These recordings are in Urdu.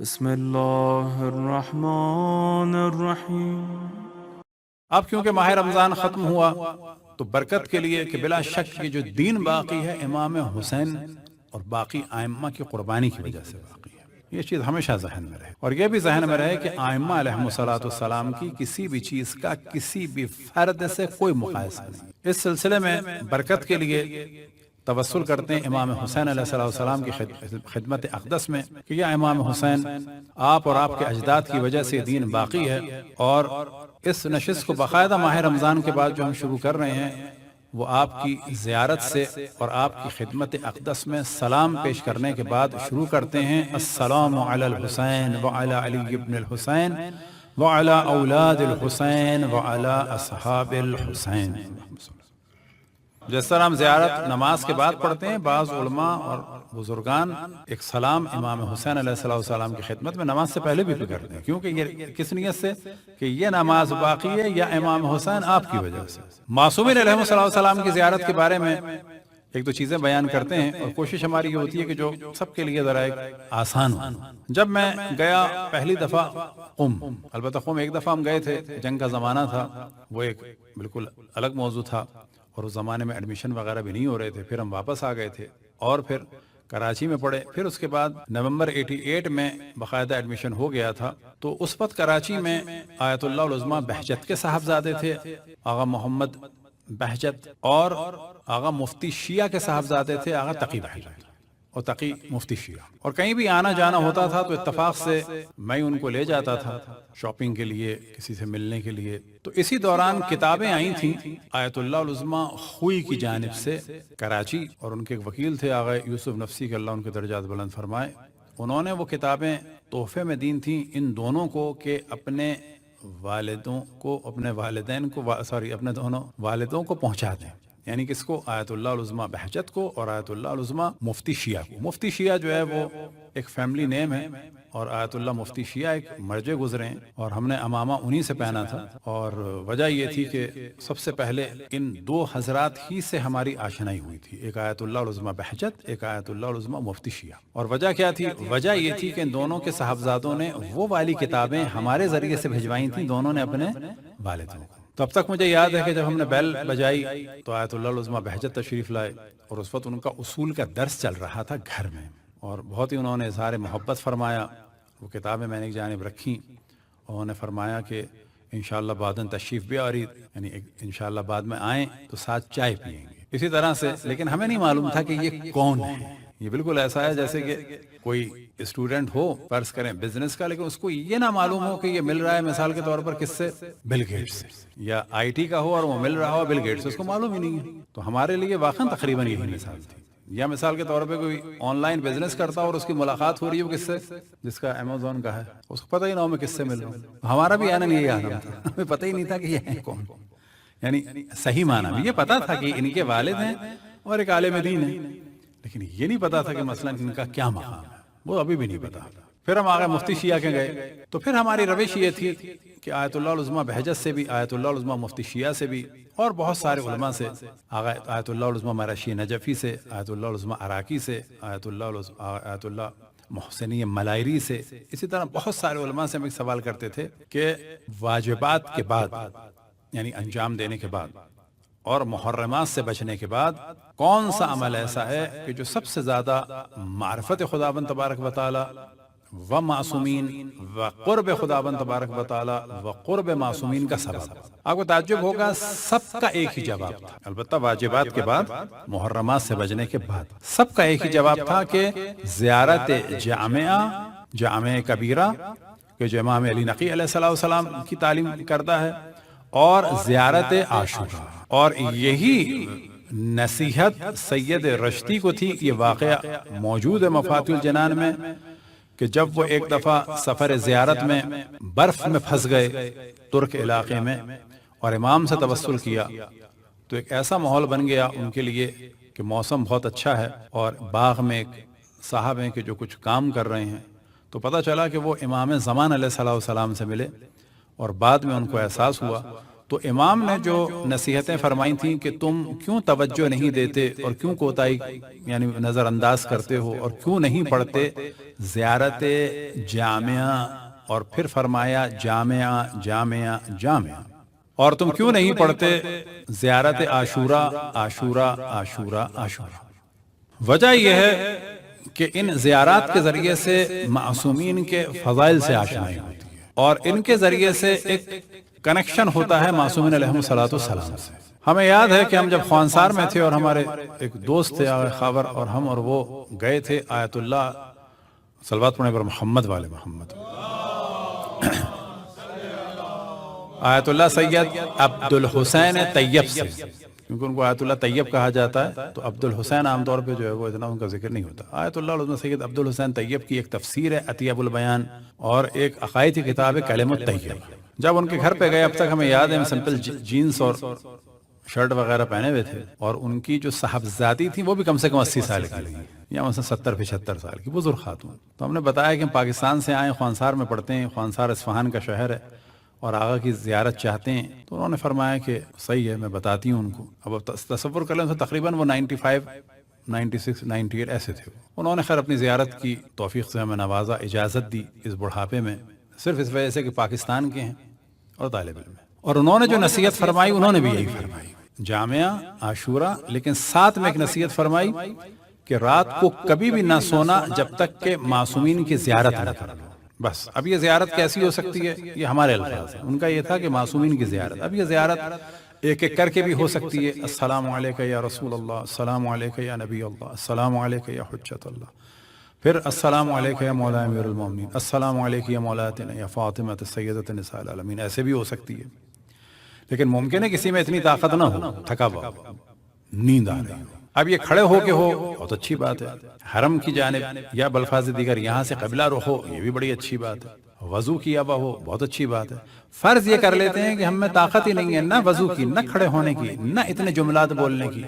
بسم اللہ الرحمن الرحیم۔ اب کیونکہ ماہ رمضان ختم ہوا تو برکت کے لیے کہ بلا شک یہ جو دین باقی ہے امام حسین اور باقی ائمہ کی قربانی کی وجہ سے باقی ہے، یہ چیز ہمیشہ ذہن میں رہے، اور یہ بھی ذہن میں رہے کہ ائمہ علیہم الصلوۃ والسلام کی کسی بھی چیز کا کسی بھی فرد سے کوئی مقایسہ نہیں۔ اس سلسلے میں برکت کے لیے توسل کرتے ہیں امام حسین علیہ السلام کی خدمت اقدس میں کہ یا امام حسین، آپ اور آپ کے اجداد کی وجہ سے دین باقی ہے، اور اس نشست کو باقاعدہ ماہ رمضان کے بعد جو ہم شروع کر رہے ہیں وہ آپ کی زیارت سے اور آپ کی خدمت اقدس میں سلام پیش کرنے کے بعد شروع کرتے ہیں۔ السلام علی الحسین وعلی علی ابن الحسین وعلی اولاد الحسین وعلی اصحاب الحسین۔ جس طرح ہم زیارت نماز کے بعد پڑھتے ہیں، بعض علماء اور بزرگان ایک سلام امام حسین علیہ السلام کی خدمت میں نماز سے پہلے بھی کرتے ہیں، کیونکہ یہ کس نیت سے کہ یہ نماز باقی ہے یا امام حسین آپ کی وجہ سے۔ معصومین علیہ السلام کی زیارت کے بارے میں ایک دو چیزیں بیان کرتے ہیں، اور کوشش ہماری یہ ہوتی ہے کہ جو سب کے لیے ذرا ایک آسان ہو۔ جب میں گیا پہلی دفعہ قم، البتہ قم ایک دفعہ ہم گئے تھے، جنگ کا زمانہ تھا، وہ ایک بالکل الگ موضوع تھا، اور اس زمانے میں ایڈمیشن وغیرہ بھی نہیں ہو رہے تھے۔ پھر ہم واپس آ گئے تھے اور پھر کراچی میں پڑھے، پھر اس کے بعد نومبر 88 میں باقاعدہ ایڈمیشن ہو گیا تھا۔ تو اس وقت کراچی میں آیت اللہ العظمیٰ بہجت کے صاحبزادے تھے، آغا محمد بہجت، اور آغا مفتی شیعہ کے صاحبزادے تھے آغا تقی بہجت، اور تقی مفتی شیعہ۔ اور کہیں بھی آنا جانا ہوتا تھا تو اتفاق سے میں ان کو لے جاتا تھا شاپنگ کے لیے، کسی سے ملنے کے لیے۔ تو اسی دوران کتابیں آئی تھیں آیت اللہ العظمیٰ خوئی کی جانب سے کراچی، اور ان کے ایک وکیل تھے آغا یوسف نفسی کے اللہ ان کے درجات بلند فرمائے، انہوں نے وہ کتابیں تحفے میں دی تھیں ان دونوں کو کہ اپنے والدوں کو، اپنے والدین کو، اپنے دونوں والدوں کو پہنچا دیں، یعنی کس کو؟ آیت اللہ العظمیٰ بہجت کو اور آیت اللہ العظمیٰ مفتی شیعہ کو۔ مفتی شیعہ جو ہے وہ ایک فیملی نیم ہے، اور آیت اللہ مفتی شیعہ ایک مرجے گزرے ہیں، اور ہم نے امامہ انہی سے پہنا تھا۔ اور وجہ یہ تھی کہ سب سے پہلے ان دو حضرات ہی سے ہماری آشنائی ہوئی تھی، ایک آیت اللہ العظمیٰ بہجت، ایک آیت اللہ العظمیٰ مفتی شیعہ۔ اور وجہ کیا تھی؟ وجہ یہ تھی کہ ان دونوں کے صاحبزادوں نے وہ والی کتابیں ہمارے ذریعے سے بھجوائی تھیں، دونوں نے اپنے والدوں کو۔ تو اب تک مجھے یاد ہے کہ جب ہم نے بیل بجائی تو آیت اللہ العظمیٰ بہجت تشریف لائے، اور اس وقت ان کا اصول کا درس چل رہا تھا گھر میں، اور بہت ہی انہوں نے اظہار محبت فرمایا۔ وہ کتابیں میں نے ایک جانب رکھیں، اور انہوں نے فرمایا کہ انشاءاللہ بعداً تشریف بھی آ رہی، یعنی انشاءاللہ بعد میں آئیں تو ساتھ چائے پئیں گے، اسی طرح سے۔ لیکن ہمیں نہیں معلوم تھا کہ یہ کون ہے۔ یہ بالکل ایسا ہے جیسے کہ کوئی اسٹوڈنٹ ہو، فرض کریں بزنس کا، لیکن اس کو یہ نہ معلوم ہو کہ یہ مل رہا ہے مثال کے طور پر کس سے؟ بل گیٹس سے، یا آئی ٹی کا ہو اور وہ مل رہا ہو بل گیٹس سے، اس کو معلوم ہی نہیں ہے۔ تو ہمارے لیے واقعاً تقریباً یہی مثال تھی۔ یا مثال کے طور پہ کوئی آن لائن بزنس کرتا اور اس کی ملاقات ہو رہی ہو کس سے؟ جس کا امیزون کا ہے، اس کو پتہ ہی نہ ہو میں کس سے مل رہا ہوں۔ ہمارا بھی آنا یہی عالم تھا، ہمیں پتہ ہی نہیں تھا کہ یہ ہے کون، یعنی صحیح معنی میں یہ پتہ تھا کہ ان کے والد ہیں اور ایک عالم دین ہے، لیکن یہ نہیں پتا تھا کہ مثلا ان کا کیا مقام ہے، وہ ابھی بھی نہیں پتا۔ پھر ہم آگے مفتی شیعہ کے گئے، تو پھر ہماری روش یہ تھی کہ آیت اللہ العظمیٰ بہجت سے بھی، آیت اللہ العظمیٰ مفتی شیعہ سے بھی، اور بہت سارے علماء سے، آیت اللہ العظمیٰ مرشی نجفی سے، آیت اللہ العظمیٰ عراقی سے، آیت اللہ محسنی ملائری سے، اسی طرح بہت سارے علماء سے ہم ایک سوال کرتے تھے کہ واجبات کے بعد، یعنی انجام دینے کے بعد اور محرمات سے بچنے کے بعد کون سا عمل ایسا ہے کہ جو سب سے زیادہ معرفت خداوند تبارک و تعالی و معصومین و قرب خداوند تبارک و تعالی و قرب معصومین کا سبب؟ آپ کو تعجب ہوگا، سب کا ایک ہی جواب تھا، البتہ واجبات کے بعد، محرمات سے بچنے کے بعد سب کا ایک ہی جواب تھا کہ زیارت جامع کبیرہ کہ جو امام علی نقی علیہ السلام کی تعلیم کردہ ہے، اور زیارت عاشورہ۔ اور یہی نصیحت سید رشتی کو تھی، یہ واقعہ موجود ہے مفاتیح الجنان میں، کہ جب وہ ایک دفعہ سفر زیارت میں برف میں پھنس گئے ترک علاقے میں، اور امام سے توسل کیا تو ایک ایسا ماحول بن گیا ان کے لیے کہ موسم بہت اچھا ہے، اور باغ میں ایک صاحب ہیں کہ جو کچھ کام کر رہے ہیں، تو پتہ چلا کہ وہ امام زمان علیہ السلام سے ملے، اور بعد میں ان کو احساس ہوا تو امام نے جو نصیحتیں فرمائی تھیں کہ تم کیوں توجہ نہیں دیتے اور کیوں کوتاہی یعنی نظر انداز کرتے ہو اور کیوں نہیں پڑھتے زیارت جامعہ، اور پھر فرمایا جامعہ جامعہ جامعہ، اور تم کیوں نہیں پڑھتے زیارت عاشورہ عاشورہ عاشورہ عاشورہ۔ وجہ یہ ہے کہ ان زیارات کے ذریعے سے معصومین کے فضائل سے آشنائی ہوتی ہے، اور ان کے ذریعے سے ایک کنیکشن ہوتا ہے معصومین علیہم الصلوۃ والسلام سے۔ ہمیں یاد ہے کہ ہم جب خوانسار میں تھے اور ہمارے ایک دوست تھے آغا خاور، اور ہم اور وہ گئے تھے آیت اللہ صلوات پڑھنے پر محمد والے محمد، آیت اللہ سید عبد الحسین طیب سے، کیونکہ ان کو آیت اللہ طیب کہا جاتا ہے، تو عبد الحسین عام طور پہ جو ہے وہ اتنا ان کا ذکر نہیں ہوتا۔ آیت اللہ علیہ سید عبد الحسین طیب کی ایک تفسیر ہے اطیب البیان، اور ایک عقائدی کتاب ہے کلم الطیب۔ جب ان کے گھر پہ گئے، اب تک ہمیں یاد ہے ہم سمپل جینز اور شرٹ وغیرہ پہنے ہوئے تھے، اور ان کی جو صاحبزادی تھی وہ بھی کم سے کم 80 سال کی، یا مثلا 70-75 سال کی بزرگ خاتون۔ تو ہم نے بتایا کہ ہم پاکستان سے آئے، خوانسار میں پڑھتے ہیں، خوانسار اصفہان کا شہر ہے، اور آقا کی زیارت چاہتے ہیں۔ تو انہوں نے فرمایا کہ صحیح ہے، میں بتاتی ہوں ان کو۔ اب تصور کر لیں تو تقریباً وہ 95 96 98 ایسے تھے۔ انہوں نے خیر اپنی زیارت کی توفیق سے ہمیں نوازا، اجازت دی اس بڑھاپے میں، صرف اس وجہ سے کہ پاکستان کے ہیں اور طالب علم ہیں۔ اور انہوں نے جو نصیحت فرمائی انہوں نے بھی یہی فرمائی، جامعہ عاشورہ، لیکن ساتھ میں ایک نصیحت فرمائی کہ رات کو کبھی بھی نہ سونا جب تک کہ معصومین کی زیارت نہ کر لو۔ بس اب یہ زیارت کیسی ہو سکتی ہے؟ یہ ہمارے الفاظ ہیں، ان کا یہ تھا کہ معصومین کی زیارت۔ اب یہ زیارت ایک ایک کر کے بھی ہو سکتی ہے، السلام علیکہ یا رسول اللہ، السلام علیکہ یا نبی اللہ، السلام علیکہ یا حجت اللہ، پھر السلام علیکہ یا مولا امیر المومنین، السلام علیکہ یا مولاتنا یا فاطمہ سیدۃ النساء العالمین، ایسے بھی ہو سکتی ہے۔ لیکن ممکن ہے کسی میں اتنی طاقت نہ ہو، تھکا ہوا، نیند آ رہی ہو۔ اب یہ کھڑے ہو کے ہو بہت اچھی بات ہے، حرم کی جانب یا بلفاظ دیگر یہاں سے قبلہ رخ ہو، یہ بھی بڑی اچھی بات ہے، وضو کیا ہوا ہو بہت اچھی بات ہے۔ فرض یہ کر لیتے ہیں کہ ہم میں طاقت ہی نہیں ہے، نہ وضو کی، نہ کھڑے ہونے کی، نہ اتنے جملات بولنے کی،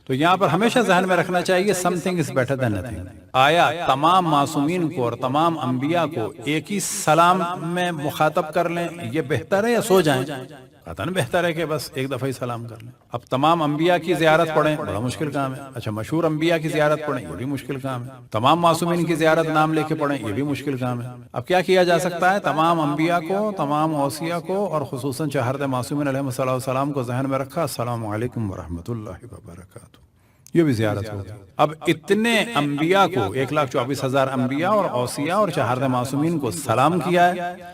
تو یہاں پر ہمیشہ ذہن میں رکھنا چاہیے something is better than nothing۔ آیا تمام معصومین کو اور تمام انبیاء کو ایک ہی سلام میں مخاطب کر لیں، یہ بہتر ہے یا سو جائیں؟ قطعاً بہتر ہے کہ بس ایک دفعہ ہی سلام کر لیں۔ اب تمام انبیاء کی زیارت پڑھیں، بڑا مشکل کام ہے۔ اچھا مشہور انبیاء کی زیارت پڑھیں، یہ بھی مشکل کام ہے۔ تمام معصومین کی زیارت نام لے کے پڑھیں، یہ بھی مشکل کام ہے۔ اب کیا کیا جا سکتا ہے؟ تمام انبیاء کو، تمام اوصیاء کو، اور خصوصاً چہارت معصومین علیہم السلام کو ذہن میں رکھا، السلام علیکم ورحمۃ اللہ وبرکاتہ، یہ بھی زیارت ہوگی۔ اب اتنے انبیاء کو، 1,24,000 انبیاء اور اوصیاء اور چہارت معصومین کو سلام کیا ہے،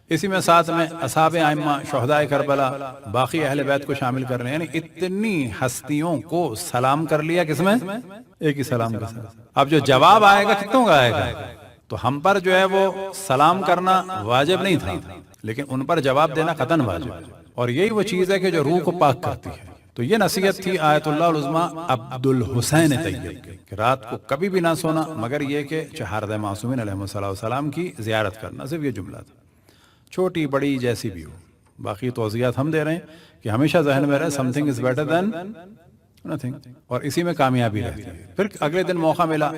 اسی میں ساتھ میں اصحاب ائمہ، شہداء کربلا، باقی اہل بیت کو شامل کر لیں، یعنی اتنی ہستیوں کو سلام کر لیا، کس میں؟ ایک ہی سلام کے ساتھ۔ اب جو جواب آئے گا کتنوں کا آئے گا؟ تو ہم پر جو ہے وہ سلام کرنا واجب نہیں تھا، لیکن ان پر جواب دینا قطعاً واجب ہے، اور یہی وہ چیز ہے کہ جو روح کو پاک کرتی ہے۔ تو یہ نصیحت تھی آیت اللہ العظمیٰ عبد الحسین طیب کہ رات کو کبھی بھی نہ سونا مگر یہ کہ چہارت معصومین علیہم السلام کی زیارت کرنا، صرف یہ جملہ تھا، چھوٹی بڑی جیسی بھی ہو۔ باقی توضیحات ہم دے رہے ہیں کہ ہمیشہ ذہن میں رہے something is better than nothing، اور اسی میں کامیابی رہتی ہے۔ پھر اگلے دن موقع ملا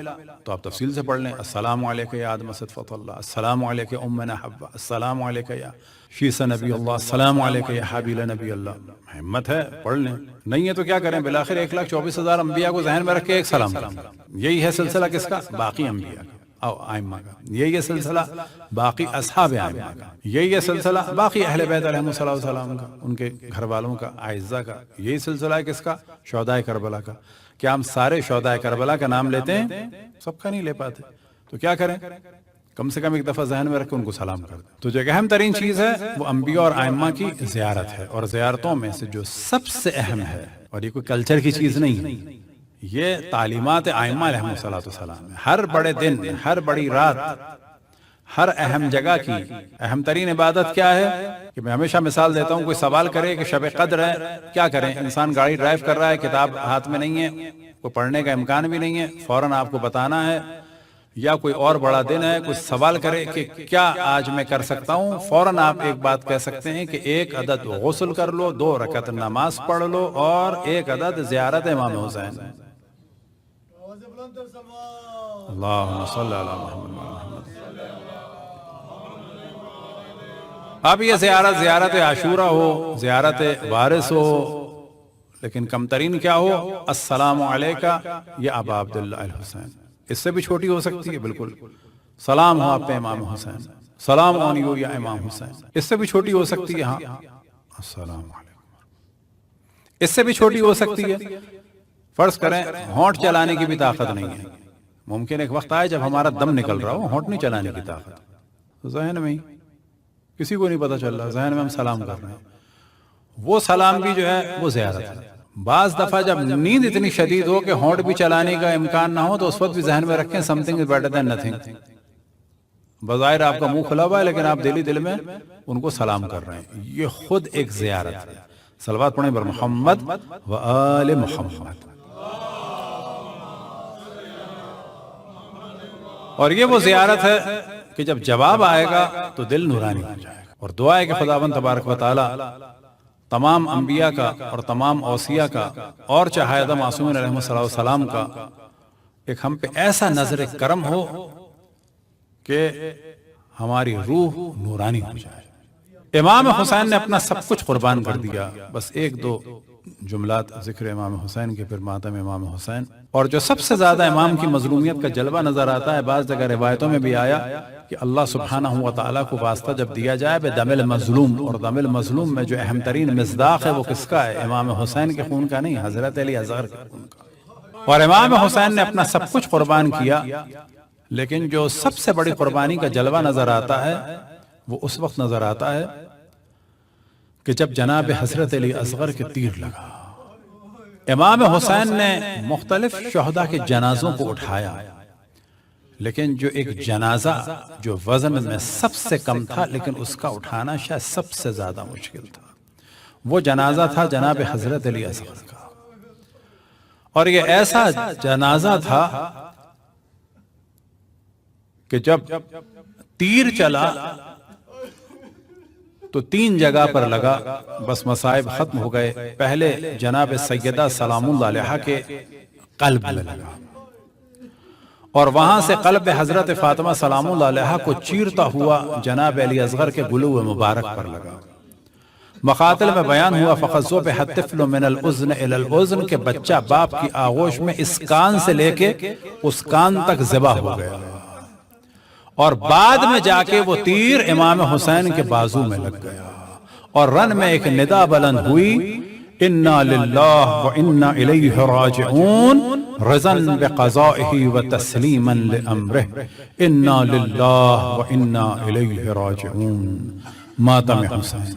تو آپ تفصیل سے پڑھ لیں، السلام علیکہ یا آدم صدفۃ اللہ، السلام علیکہ امنا حوا، السلام علیکہ یا شیس نبی اللہ، السلام علیکہ یا حابیل نبی اللہ۔ ہمت ہے پڑھ لیں، نہیں ہے تو کیا کریں؟ بالآخر 1,24,000 انبیاء کو ذہن میں رکھ کے ایک سلام کریں۔ یہی ہے سلسلہ کس کا؟ باقی انبیاء کا او ائمہ کا، یہی ہے سلسلہ باقی اصحاب ائمہ کا، یہی ہے سلسلہ باقی اہل بیت علیہم السلام کا، ان کے گھر والوں کا، اعزاء کا، یہی سلسلہ ہے کس کا؟ شہداء کربلا کا۔ کیا ہم سارے شہداء کربلا کا نام لیتے ہیں؟ سب کا نہیں لے پاتے، تو کیا کریں؟ کم سے کم ایک دفعہ ذہن میں رکھ کے ان کو سلام کر دیں۔ تو جو اہم ترین چیز ہے وہ انبیاء اور ائمہ کی زیارت ہے، اور زیارتوں میں سے جو سب سے اہم ہے، اور یہ کوئی کلچر کی چیز نہیں ہے، یہ تعلیمات ائمہ علیہم السلام ہے۔ ہر بڑے دن، ہر بڑی رات، ہر اہم جگہ کی اہم ترین عبادت کیا ہے؟ کہ میں ہمیشہ مثال دیتا ہوں، کوئی سوال کرے کہ شب قدر ہے، کیا کریں؟ انسان گاڑی ڈرائیو کر رہا ہے، کتاب ہاتھ میں نہیں ہے، کوئی پڑھنے کا امکان بھی نہیں ہے، فوراً آپ کو بتانا ہے، یا کوئی اور بڑا دن ہے، کوئی سوال کرے کہ کیا آج میں کر سکتا ہوں، فوراً آپ ایک بات کہہ سکتے ہیں کہ 1 عدد غسل کر لو، 2 رکعت نماز پڑھ لو، اور 1 عدد زیارت امام حسین۔ اللہم صلی علی محمد۔ اب یہ زیارت عاشورہ ہو، زیارت وارث ہو، لیکن کم ترین کیا ہو، السلام علیکہ یا ابا عبداللہ الحسین، اس سے بھی چھوٹی ہو سکتی ہے بالکل، سلام ہو آپ پہ امام حسین، سلام عن یو یا امام حسین، اس سے بھی چھوٹی ہو سکتی ہے، ہاں السلام علیکم، اس سے بھی چھوٹی ہو سکتی ہے۔ فرض کریں ہونٹ چلانے کی بھی طاقت نہیں ہے، ممکن ایک وقت آئے جب ہمارا دم نکل رہا ہو، ہونٹ نہیں چلانے کی طاقت، ذہن میں ہی کسی کو نہیں پتا چل رہا، ذہن میں ہم سلام کر رہے ہیں، وہ سلام بھی جو ہے وہ زیارت ہے۔ بعض دفعہ جب نیند اتنی شدید ہو کہ ہونٹ بھی چلانے کا امکان نہ ہو تو اس وقت بھی ذہن میں رکھیں something is better than nothing، بظاہر آپ کا منہ کھلا ہوا ہے لیکن آپ دل میں ان کو سلام کر رہے ہیں، یہ خود ایک زیارت ہے۔ صلوات پڑھیں بر محمد و آل محمد۔ اور یہ وہ زیارت ہے کہ جب جواب آئے گا تو دل نورانی ہو جائے گا، اور دعا ہے کہ خداوند تبارک و تعالی تمام انبیاء کا اور تمام اوصیاء کا اور چہائدہ معصومین علیہ السلام کا ایک ہم پہ ایسا نظر کرم ہو کہ ہماری روح نورانی ہو جائے۔ امام حسین نے اپنا سب کچھ قربان کر دیا، بس ایک دو جملات ذکر امام حسین کے، پھر ماتم امام حسین۔ اور جو سب سے زیادہ امام کی مظلومیت کا جلوہ نظر آتا ہے، بعض جگہ روایتوں میں بھی آیا کہ اللہ سبحانہ و تعالیٰ کو واسطہ جب دیا جائے بے دم المظلوم، اور دم المظلوم میں جو اہم ترین مصداق ہے وہ کس کا ہے؟ امام حسین کے خون کا نہیں، حضرت علی اصغر کے خون کا۔ اور امام حسین نے اپنا سب کچھ قربان کیا، لیکن جو سب سے بڑی قربانی کا جلوہ نظر آتا ہے وہ اس وقت نظر آتا ہے کہ جب جناب حضرت علی اصغر کے تیر لگا۔ امام حسین نے مختلف شہداء کے جنازوں کو اٹھایا، لیکن جو ایک جنازہ جو وزن میں سب سے کم تھا لیکن اس کا اٹھانا شاید سب سے زیادہ مشکل تھا، وہ جنازہ تھا جناب حضرت علی اصغر کا۔ اور یہ ایسا جنازہ تھا کہ جب تیر چلا تو 3 جگہ پر لگا، بس مصائب ختم ہو گئے۔ پہلے جناب سیدہ سلام اللہ علیہا کے قلب میں لگا، اور وہاں سے قلب حضرت فاطمہ سلام اللہ علیہا کو چیرتا ہوا جناب علی اصغر کے گلو مبارک پر لگا۔ مقاتل میں بیان ہوا فَخَذُّ بِهَا الطِّفْلُ مِنَ الْأُذْنِ إِلَى الْأُذْنِ کہ بچہ باپ کی آغوش میں اس کان سے لے کے اس کان تک ذبح ہو گیا، اور بعد میں جا کے وہ تیر امام حسین کے بازو میں لگ گیا، اور رن میں ایک ندا بلند ہوئی، اِنَّا لِلَّهِ وَإِنَّا إِلَيْهِ رَاجِعُونَ رَضًا بِقَضَائِهِ وَتَسْلِيمًا لِأَمْرِهِ اِنَّا لِلَّهِ وَإِنَّا إِلَيْهِ رَاجِعُونَ۔ ماتم حسین۔